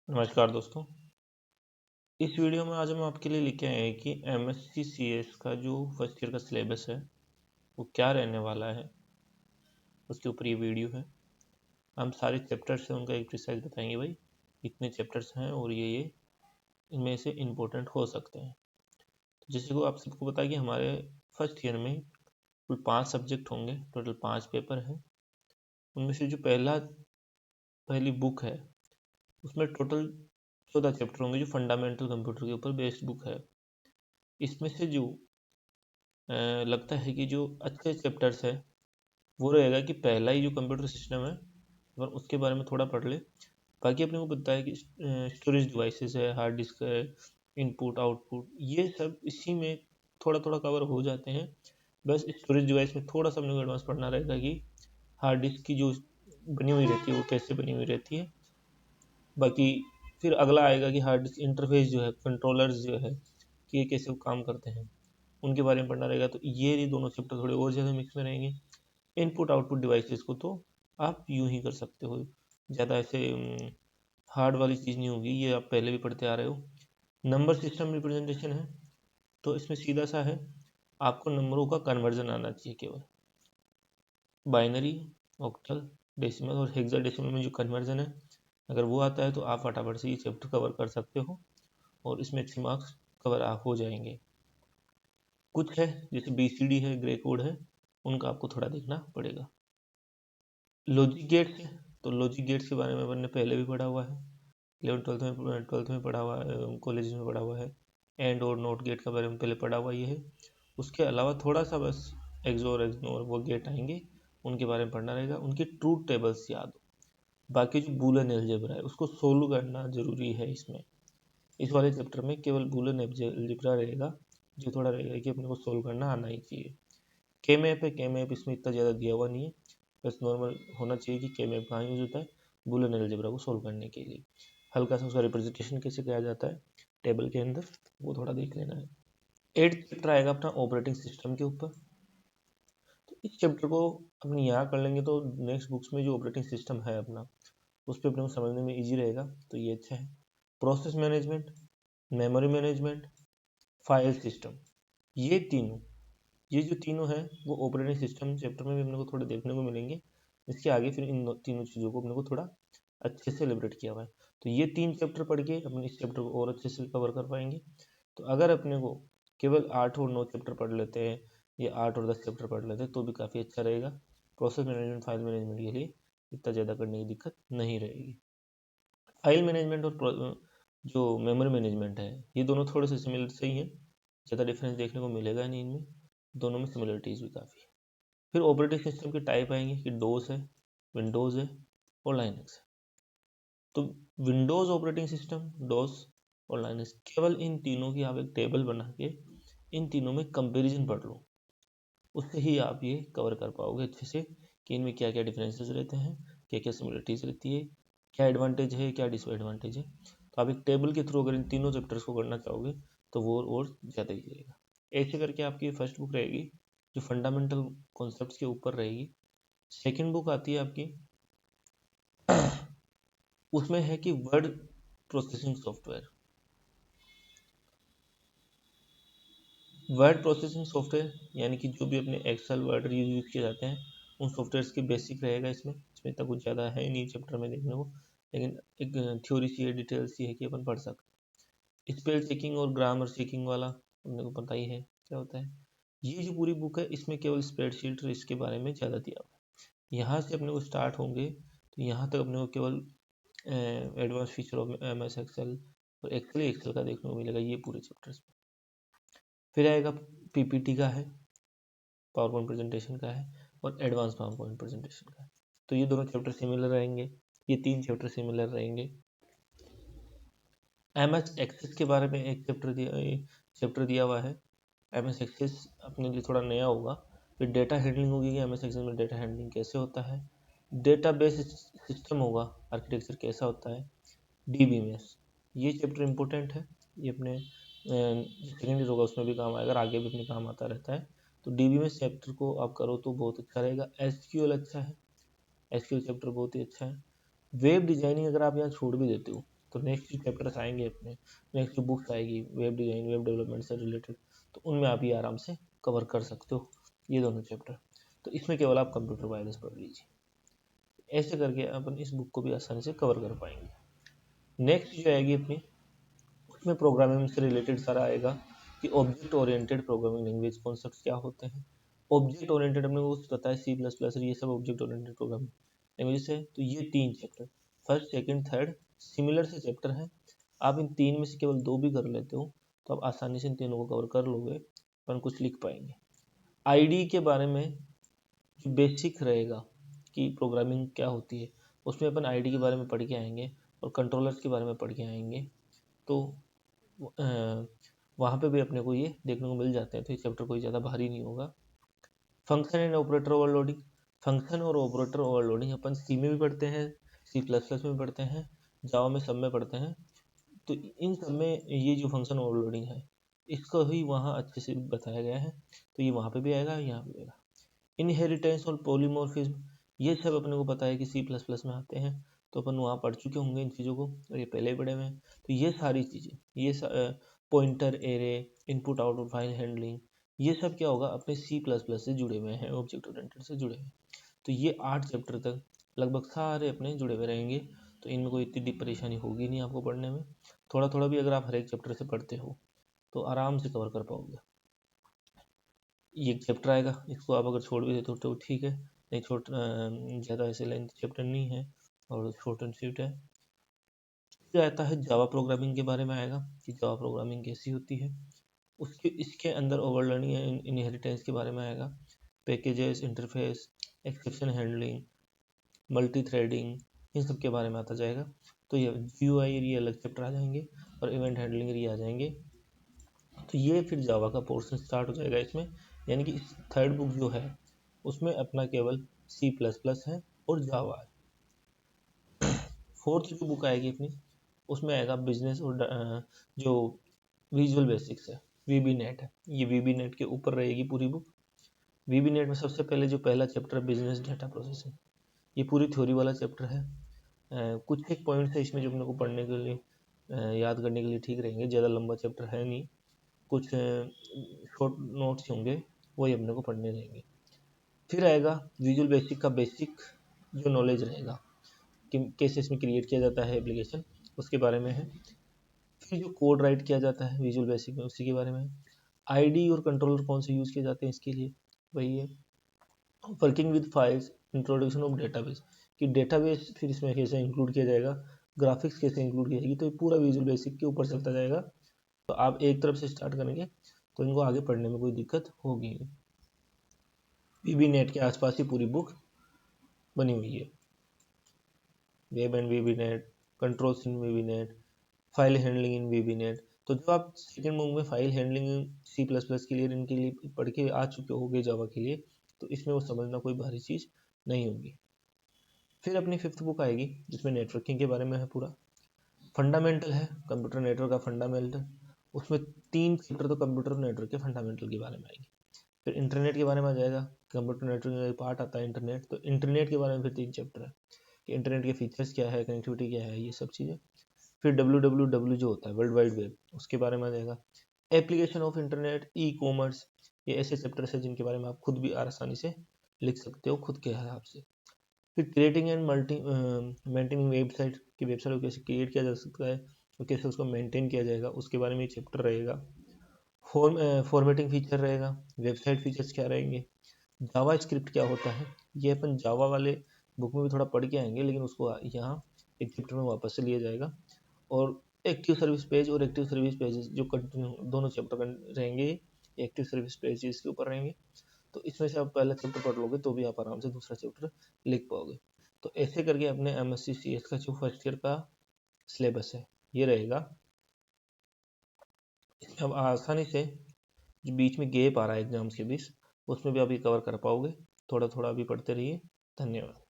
नमस्कार दोस्तों। इस वीडियो में आज हम आपके लिए लेके आए हैं कि एमएससी सीएस का जो फर्स्ट ईयर का सिलेबस है वो क्या रहने वाला है, उसके ऊपर ये वीडियो है। हम सारे चैप्टर्स हैं उनका एक प्रिसाइज बताएंगे भाई इतने चैप्टर्स हैं और ये इनमें से इम्पोर्टेंट हो सकते हैं। तो जैसे को आप सबको पता है कि हमारे फर्स्ट ईयर में कुल 5 सब्जेक्ट होंगे, टोटल 5 पेपर हैं। उनमें से जो पहली बुक है उसमें टोटल 14 चैप्टर होंगे जो फंडामेंटल कंप्यूटर के ऊपर बेस्ड बुक है। इसमें से जो लगता है कि जो अच्छे चैप्टर्स है वो रहेगा कि पहला ही जो कंप्यूटर सिस्टम है और उसके बारे में थोड़ा पढ़ ले। बाकी अपने को पता है कि स्टोरेज डिवाइसेस है, हार्ड डिस्क है, इनपुट आउटपुट, ये सब इसी में थोड़ा थोड़ा कवर हो जाते हैं। बस स्टोरेज डिवाइस में थोड़ा सा अपने को एडवांस पढ़ना रहेगा कि हार्ड डिस्क की जो बनी हुई रहती है वो कैसे बनी हुई रहती है। बाकी फिर अगला आएगा कि हार्ड डिस्क इंटरफेस जो है, कंट्रोलर्स जो है कि ये कैसे काम करते हैं, उनके बारे में पढ़ना रहेगा। तो ये दोनों चैप्टर थोड़े और ज़्यादा मिक्स में रहेंगे। इनपुट आउटपुट डिवाइसेस को तो आप यूं ही कर सकते हो, ज़्यादा ऐसे हार्ड वाली चीज़ नहीं होगी, ये आप पहले भी पढ़ते आ रहे हो। नंबर सिस्टम रिप्रेजेंटेशन है तो इसमें सीधा सा है, आपको नंबरों का कन्वर्जन आना चाहिए। केवल बाइनरी, ऑक्टल, डेसिमल और हेक्साडेसिमल में जो कन्वर्जन है अगर वो आता है तो आप फटाफट से ये चैप्टर कवर कर सकते हो और इसमें अच्छे मार्क्स कवर हो जाएंगे। कुछ है जैसे BCD है, ग्रे कोड है, उनका आपको थोड़ा देखना पड़ेगा। लॉजिक गेट्स है तो लॉजिक गेट्स के बारे में मैंने पहले भी पढ़ा हुआ है, 11th 12th में पढ़ा हुआ है, कॉलेज में पढ़ा हुआ है। एंड और नोट गेट के बारे में पहले पढ़ा हुआ ये है। उसके अलावा थोड़ा सा बस एक्सोर एक्सनोर वो गेट आएंगे, उनके बारे में पढ़ना रहेगा, उनकी ट्रूथ टेबल्स याद हो। बाकी जो बूलियन अलजेब्रा है उसको सोल्व करना जरूरी है। इसमें इस वाले चैप्टर में केवल बूलियन अलजेब्रा रहेगा जो थोड़ा रहेगा कि अपने को सोल्व करना आना ही चाहिए। के मैप है, के मैप इसमें इतना ज़्यादा दिया हुआ नहीं है, बस नॉर्मल होना चाहिए कि के मैप कहाँ यूज़ होता है बूलियन अलजेब्रा को सोल्व करने के लिए। हल्का सा उसका रिप्रेजेंटेशन कैसे किया जाता है टेबल के अंदर वो थोड़ा देख लेना है। 8th चैप्टर आएगा अपना ऑपरेटिंग सिस्टम के ऊपर। तो इस चैप्टर को अपने यहाँ कर लेंगे तो नेक्स्ट बुक्स में जो ऑपरेटिंग सिस्टम है अपना उस पर अपने को समझने में ईजी रहेगा, तो ये अच्छा है। Process management, memory management, file system, ये तीनों ये जो तीनों हैं वो ऑपरेटिंग सिस्टम चैप्टर में भी अपने को थोड़े देखने को मिलेंगे। इसके आगे फिर इन तीनों चीज़ों को अपने को थोड़ा अच्छे से एलिब्रेट किया हुआ है। तो ये 3 चैप्टर पढ़ के अपने इस चैप्टर को और अच्छे से कवर कर पाएंगे। तो अगर अपने को केवल 8 और 9 चैप्टर पढ़ लेते हैं या 8 और 10 चैप्टर पढ़ लेते हैं तो भी काफ़ी अच्छा रहेगा। प्रोसेस मैनेजमेंट, फाइल मैनेजमेंट के लिए इतना ज़्यादा करने की दिक्कत नहीं रहेगी। फाइल मैनेजमेंट और जो मेमोरी मैनेजमेंट है ये दोनों थोड़े से सिमिलर से ही हैं, ज़्यादा डिफरेंस देखने को मिलेगा नहीं इनमें, दोनों में सिमिलरिटीज़ भी काफ़ी है। फिर ऑपरेटिंग सिस्टम के टाइप आएंगे कि डोस है, विंडोज़ है और लाइनक्स है। तो विंडोज़ ऑपरेटिंग सिस्टम, डोस और लाइनक्स, केवल इन तीनों की आप एक टेबल बना के इन तीनों में कंपैरिजन पढ़ लो, उससे ही आप ये कवर कर पाओगे अच्छे से कि इनमें क्या क्या डिफरेंसेस रहते हैं, क्या क्या सिमिलरिटीज़ रहती है, क्या एडवांटेज है, क्या डिसएडवांटेज है। तो आप एक टेबल के थ्रू अगर इन तीनों चैप्टर्स को करना चाहोगे तो वो और ज़्यादा ही रहेगा। ऐसे करके आपकी फर्स्ट बुक रहेगी जो फंडामेंटल कॉन्सेप्ट्स के ऊपर रहेगी। सेकंड बुक आती है आपकी उसमें है कि word processing software. Word processing software यानी कि जो भी अपने एक्सेल वर्ड यूज किए जाते हैं उन सॉफ्टवेयर्स की बेसिक रहेगा इसमें इतना कुछ ज़्यादा है नहीं चैप्टर में देखने को, लेकिन एक थ्योरी सी है, डिटेल सी है कि अपन पढ़ सकते हैं। स्पेल चेकिंग और ग्रामर चेकिंग वाला अपने को पता ही है क्या होता है। ये जो पूरी बुक है इसमें केवल स्प्रेडशीट इसके बारे में ज़्यादा दिया हुआ है। यहाँ से अपने को स्टार्ट होंगे तो यहाँ तक अपने को केवल advance feature of MS Excel और एक्सेल का देखने को मिलेगा ये पूरे चैप्टर्स में। फिर आएगा PPT का है, पावर पॉइंट प्रेजेंटेशन का है और एडवांस पावर पॉइंट प्रेजेंटेशन का है। तो ये दोनों चैप्टर सिमिलर रहेंगे, ये 3 चैप्टर सिमिलर रहेंगे। MS एक्सेस के बारे में एक चैप्टर दिया हुआ है। MS एक्सेस अपने लिए थोड़ा नया होगा। फिर डेटा हैंडलिंग होगी कि MS एक्सेस में डेटा हैंडलिंग कैसे होता है, डेटाबेस सिस्टम होगा, आर्किटेक्चर कैसा होता है, DBMS, ये चैप्टर इंपॉर्टेंट है। ये अपने सेकेंड ईयर होगा उसमें भी काम आएगा और आगे भी अपने काम आता रहता है। तो DBMS चैप्टर को आप करो तो बहुत अच्छा रहेगा। SQL अच्छा है, SQL चैप्टर बहुत ही अच्छा है। वेब डिजाइनिंग अगर आप यहाँ छोड़ भी देते हो तो नेक्स्ट जो चैप्टर्स आएंगे अपने, नेक्स्ट जो बुक्स आएगी वेब डिज़ाइन, वेब डेवलपमेंट से रिलेटेड, तो उनमें आप ये आराम से कवर कर सकते हो ये दोनों चैप्टर। तो इसमें केवल आप कंप्यूटर वायरस पढ़ लीजिए, ऐसे करके अपन इस बुक को भी आसानी से कवर कर पाएंगे। नेक्स्ट जो आएगी अपनी, उसमें प्रोग्रामिंग से रिलेटेड सारा आएगा कि object oriented programming language concept क्या होते हैं। ऑब्जेक्ट ओरिएंटेड हमने वो पता है C++ ये सब ऑब्जेक्ट ओरिएंटेड प्रोग्रामिंग लैंग्वेज है। तो ये 3 chapter, first second third similar से चैप्टर हैं। आप इन 3 में से केवल 2 भी कर लेते हो तो आप आसानी से इन तीनों को कवर कर लोगे, अपन कुछ लिख पाएंगे। आईडी के बारे में जो बेसिक रहेगा कि प्रोग्रामिंग क्या होती है, उसमें अपन आईडी के बारे में पढ़ के आएंगे और कंट्रोलर्स के बारे में पढ़ के आएंगे। तो वहाँ पे भी अपने को ये देखने को मिल जाते हैं, तो ये चैप्टर कोई ज़्यादा भारी नहीं होगा। Function and operator overloading, function और ऑपरेटर ओवरलोडिंग अपन सी में भी पढ़ते हैं, C++ में भी पढ़ते हैं, जावा में सब में पढ़ते हैं। तो इन सब में ये जो फंक्शन ओवरलोडिंग है इसको ही वहाँ अच्छे से बताया गया है, तो ये वहाँ पे भी आएगा, यहाँ पे आएगा। इनहेरिटेंस और पॉलीमॉर्फिज्म, ये सब अपने को पता है कि C++ में आते हैं, तो अपन वहाँ पढ़ चुके होंगे इन चीज़ों को, और ये पहले ही पढ़े हुए हैं। तो ये सारी चीज़ें, ये pointer array, input output file handling, ये सब क्या होगा अपने C++ से जुड़े हुए हैं, ऑब्जेक्ट ओरिएंटेड से जुड़े हैं। तो ये 8 चैप्टर तक लगभग सारे अपने जुड़े हुए रहेंगे, तो इनमें कोई इतनी परेशानी होगी नहीं आपको पढ़ने में। थोड़ा थोड़ा भी अगर आप हर एक चैप्टर से पढ़ते हो तो आराम से कवर कर पाओगे। ये एक चैप्टर आएगा, इसको आप अगर छोड़ भी देते हो तो ठीक है, नहीं ज़्यादा ऐसे लेंथ चैप्टर नहीं है और शॉर्ट एंड स्वीट है। फिर आता है जावा प्रोग्रामिंग के बारे में आएगा कि जावा प्रोग्रामिंग कैसी होती है। उसके इसके अंदर ओवरलर्निंग एंड इनहेरिटेंस के बारे में आएगा, packages, interface, exception handling, multi threading, इन सब के बारे में आता जाएगा। तो ये GUI ये अलग चैप्टर आ जाएंगे और इवेंट हैंडलिंग ये आ जाएंगे। तो ये फिर जावा का पोर्शन स्टार्ट हो जाएगा इसमें, यानी कि इस थर्ड बुक जो है उसमें अपना केवल C++ है और जावा है। फोर्थ जो बुक आएगी अपनी, उसमें आएगा बिजनेस और जो विजुअल बेसिक्स है, VB नेट है, ये VB नेट के ऊपर रहेगी पूरी बुक। VB नेट में सबसे पहले जो पहला चैप्टर है बिजनेस डेटा प्रोसेसिंग, ये पूरी थ्योरी वाला चैप्टर है। कुछ एक पॉइंट्स है इसमें जो अपने को पढ़ने के लिए याद करने के लिए ठीक रहेंगे, ज़्यादा लंबा चैप्टर है नहीं, कुछ शॉर्ट नोट्स होंगे वही अपने को पढ़ने रहेंगे। फिर आएगा विजुअल बेसिक का बेसिक जो नॉलेज रहेगा कि कैसे इसमें क्रिएट किया जाता है एप्लीकेशन, उसके बारे में है। फिर जो कोड राइट किया जाता है विजुअल बेसिक में उसी के बारे में है। आईडी और कंट्रोलर कौन से यूज़ किए जाते हैं इसके लिए वही है। Working with files, introduction of database, कि डेटाबेस फिर इसमें कैसे इंक्लूड किया जाएगा, ग्राफिक्स कैसे इंक्लूड की जाएगी, तो ये पूरा विजुअल बेसिक के ऊपर चलता जाएगा। तो आप एक तरफ से स्टार्ट करेंगे तो इनको आगे पढ़ने में कोई दिक्कत होगी। VB नेट के आसपास ही पूरी बुक बनी हुई है, web and VB net, controls in VB net, file handling in VB net. तो जब आप सेकेंड बुक में फाइल हैंडलिंग C++ के लिए इनके लिए पढ़ के आ चुके होंगे जावा के लिए, तो इसमें वो समझना कोई भारी चीज़ नहीं होगी। फिर अपनी फिफ्थ बुक आएगी जिसमें नेटवर्किंग के बारे में है, पूरा फंडामेंटल है, कंप्यूटर नेटवर्क का फंडामेंटल। उसमें 3 चैप्टर तो कंप्यूटर नेटवर्क के फंडामेंटल के बारे में आएगी। फिर इंटरनेट के बारे में आ जाएगा, कंप्यूटर नेटवर्क का एक पार्ट आता है इंटरनेट, तो इंटरनेट के बारे में फिर 3 चैप्टर है कि इंटरनेट के फीचर्स क्या है, कनेक्टिविटी क्या है, ये सब चीज़ें। फिर WWW जो होता है वर्ल्ड वाइड वेब, उसके बारे में आ जाएगा। एप्लीकेशन ऑफ इंटरनेट, ई-कॉमर्स, ये ऐसे चैप्टर्स हैं जिनके बारे में आप खुद भी आसानी से लिख सकते हो खुद के हिसाब से। फिर क्रिएटिंग एंड मेंटेनिंग वेबसाइट, की वेबसाइट को कैसे क्रिएट किया जा सकता है और कैसे उसको मेंटेन किया जाएगा, उसके बारे में एक चैप्टर रहेगा। फॉर्मेटिंग फीचर रहेगा, वेबसाइट फीचर्स क्या रहेंगे, जावा स्क्रिप्ट क्या होता है, ये अपन जावा वाले बुक में भी थोड़ा पढ़ के आएंगे, लेकिन उसको यहाँ एक चैप्टर में वापस से लिया जाएगा। और एक्टिव सर्विस पेज और एक्टिव सर्विस पेजेस जो कंटिन्यू दोनों चैप्टर रहेंगे, एक्टिव सर्विस पेजेस के ऊपर रहेंगे। तो इसमें से आप पहला चैप्टर पढ़ लोगे तो भी आप आराम से दूसरा चैप्टर लिख पाओगे। तो ऐसे करके अपने MSc CS का जो फर्स्ट ईयर का सिलेबस है ये रहेगा। इसमें अब आसानी से जो बीच में गैप आ रहा है एग्जाम्स के बीच, उसमें भी आप ये कवर कर पाओगे। थोड़ा थोड़ा अभी पढ़ते रहिए। धन्यवाद।